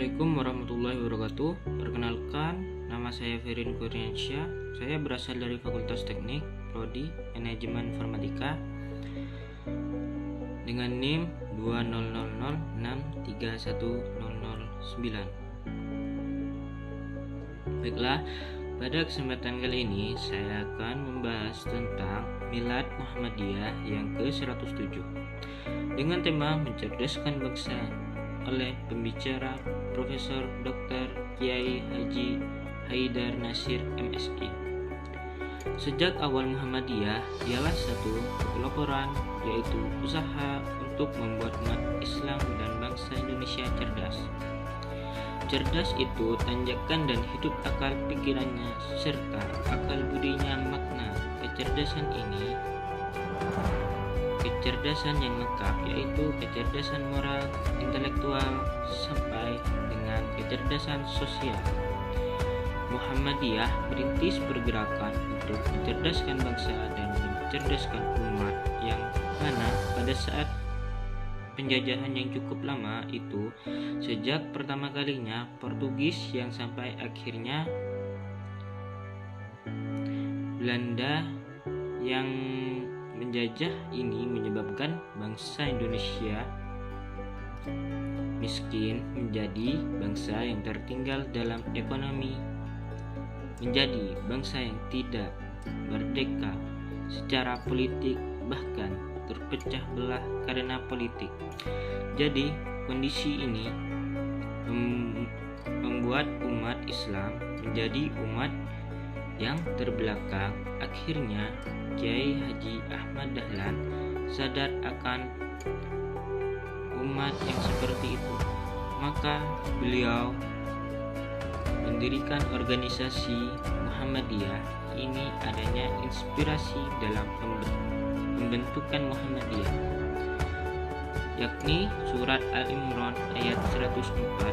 Assalamualaikum warahmatullahi wabarakatuh. Perkenalkan, nama saya Ferin Kurniansyah. Saya berasal dari Fakultas Teknik, Prodi Manajemen Informatika dengan NIM 2000631009. Baiklah, pada kesempatan kali ini saya akan membahas tentang Milad Muhammadiyah yang ke-107 dengan tema mencerdaskan bangsa oleh pembicara Profesor Dr. Kiai Haji Haidar Nasir MSI. Sejak awal Muhammadiyah ialah satu kepeloporan, yaitu usaha untuk membuat umat Islam dan bangsa Indonesia cerdas. Cerdas itu tanjakan dan hidup akal pikirannya serta akal budinya makna. Kecerdasan yang lengkap yaitu kecerdasan moral, intelektual, sampai dengan kecerdasan sosial. Muhammadiyah merintis pergerakan untuk mencerdaskan bangsa dan mencerdaskan umat yang mana pada saat penjajahan yang cukup lama itu, sejak pertama kalinya Portugis yang sampai akhirnya Belanda yang menjajah ini menyebabkan bangsa Indonesia miskin menjadi bangsa yang tertinggal dalam ekonomi, menjadi bangsa yang tidak merdeka secara politik, bahkan terpecah belah karena politik. Jadi kondisi ini membuat umat Islam menjadi umat yang terbelakang. Akhirnya Kiai Haji Ahmad Dahlan sadar akan umat yang seperti itu, maka beliau mendirikan organisasi Muhammadiyah. Ini adanya inspirasi dalam pembentukan Muhammadiyah, yakni surat Al-Imran ayat 104.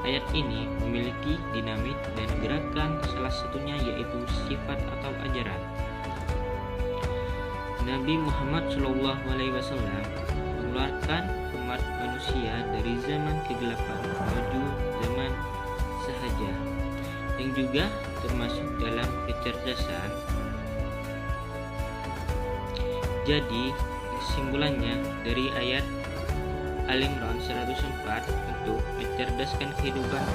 Ayat ini memiliki dinamit dan gerakan, salah satunya yaitu sifat atau ajaran. Nabi Muhammad SAW mengeluarkan umat manusia dari zaman kegelapan menuju zaman sahaja, yang juga termasuk dalam kecerdasan. Jadi kesimpulannya dari ayat Al-Imran 104 untuk mencerdaskan kehidupan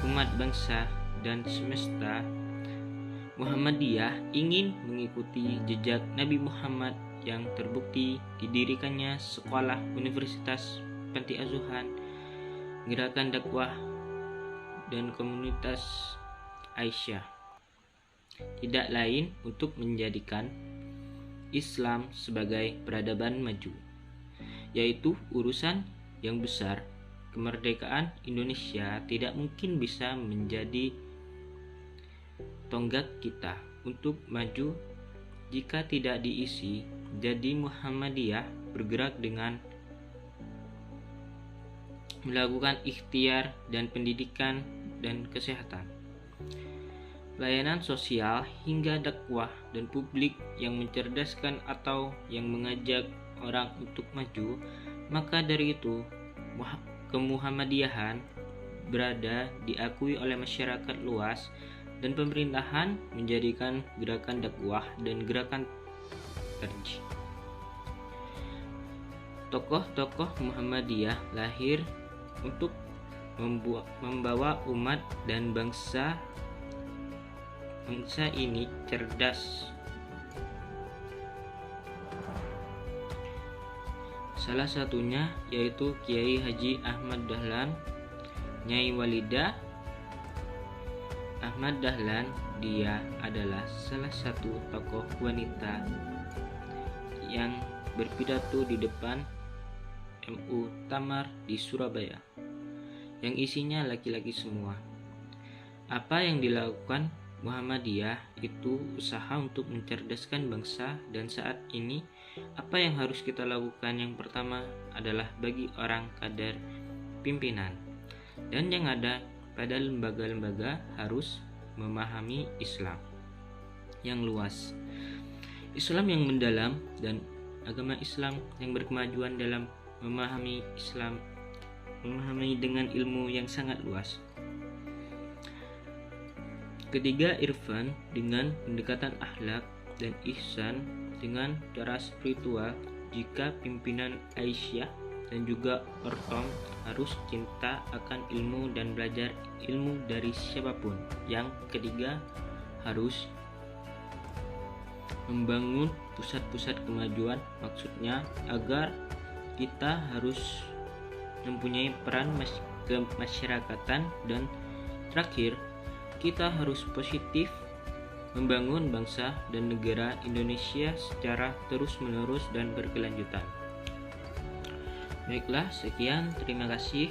umat bangsa dan semesta, Muhammadiyah ingin mengikuti jejak Nabi Muhammad yang terbukti didirikannya sekolah, universitas, panti asuhan, gerakan dakwah, dan komunitas Aisyah. Tidak lain untuk menjadikan Islam sebagai peradaban maju, yaitu urusan yang besar. Kemerdekaan Indonesia tidak mungkin bisa menjadi tonggak kita untuk maju jika tidak diisi. Jadi Muhammadiyah bergerak dengan melakukan ikhtiar dan pendidikan dan kesehatan, layanan sosial hingga dakwah dan publik yang mencerdaskan atau yang mengajak orang untuk maju. Maka dari itu kemuhammadiyahan berada diakui oleh masyarakat luas dan pemerintahan menjadikan gerakan dakwah dan gerakan terjih. Tokoh-tokoh Muhammadiyah lahir untuk membawa umat dan bangsa ini cerdas. Salah satunya yaitu Kiai Haji Ahmad Dahlan. Nyai Walidah Ahmad Dahlan, dia adalah salah satu tokoh wanita yang berpidato di depan MU Tamar di Surabaya, yang isinya laki-laki semua. Apa yang dilakukan Muhammadiyah itu usaha untuk mencerdaskan bangsa, dan saat ini apa yang harus kita lakukan? Yang pertama adalah bagi orang kader pimpinan dan yang ada pada lembaga-lembaga harus memahami Islam yang luas, Islam yang mendalam, dan agama Islam yang berkemajuan dalam memahami Islam memahami dengan ilmu yang sangat luas. Ketiga, irfan dengan pendekatan akhlak, dan ihsan dengan cara spiritual. Jika pimpinan Aisyah dan juga Orkom harus cinta akan ilmu dan belajar ilmu dari siapapun. Yang ketiga, harus membangun pusat-pusat kemajuan, maksudnya agar kita harus mempunyai peran kemasyarakatan. Dan terakhir, kita harus positif membangun bangsa dan negara Indonesia secara terus-menerus dan berkelanjutan. Baiklah, sekian, terima kasih.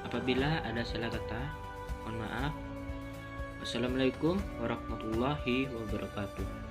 Apabila ada salah kata, mohon maaf. Wassalamualaikum warahmatullahi wabarakatuh.